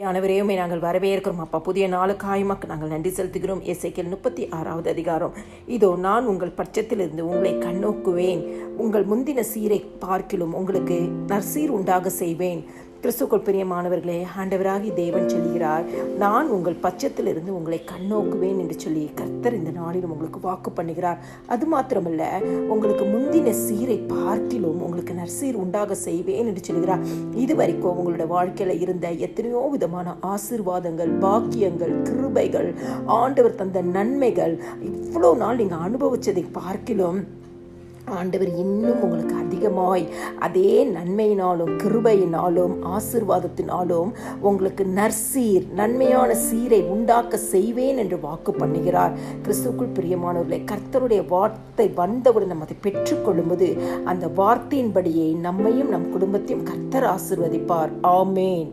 ஆண்டவரையுமே நாங்கள் வரவேற்கிறோம் அப்பா. புதிய நாளுக்காய் உமக்கு நாங்கள் நன்றி செலுத்துகிறோம். எசேக்கியேல் 36வது அதிகாரம். இதோ நான் உங்கள் பட்சத்திலிருந்து உங்களை கண்ணோக்குவேன், உங்கள் முந்தின சீரை பார்க்கிலும் உங்களுக்கு நற்சீர் உண்டாக செய்வேன். கிறிஸ்துக்குள் பிரியமானவர்களே, ஆண்டவராகி தேவன் சொல்கிறார், நான் உங்கள் பட்சத்திலிருந்து உங்களை கண்ணோக்குவேன் என்று சொல்லி கர்த்தர் இந்த நாளிலும் உங்களுக்கு வாக்கு பண்ணுகிறார். அது மாத்திரமல்ல, உங்களுக்கு முந்தின சீரை பார்க்கிலும் உங்களுக்கு நற்சீர் உண்டாக செய்வேன் என்று சொல்கிறார். இதுவரைக்கும் உங்களோட வாழ்க்கையில இருந்த எத்தனையோ விதமான ஆசீர்வாதங்கள், பாக்கியங்கள், கிருபைகள், ஆண்டவர் தந்த நன்மைகள், இவ்வளோ நாள் நீங்க அனுபவிச்சதை பார்க்கிலும் ஆண்டவர் இன்னும் உங்களுக்கு அதிகமாய் அதே நன்மையினாலும் கிருபையினாலும் ஆசீர்வாதத்தினாலும் உங்களுக்கு நற்சீர், நன்மையான சீரை உண்டாக்க செய்வேன் என்று வாக்கு பண்ணுகிறார். கிறிஸ்துவுக்குள் பிரியமானவர்களே, கர்த்தருடைய வார்த்தை வந்தவுடன் நம்ம அதை பெற்றுக்கொள்ளும்போது அந்த வார்த்தையின்படியே நம்மையும் நம் குடும்பத்தையும் கர்த்தர் ஆசீர்வதிப்பார். ஆமேன்.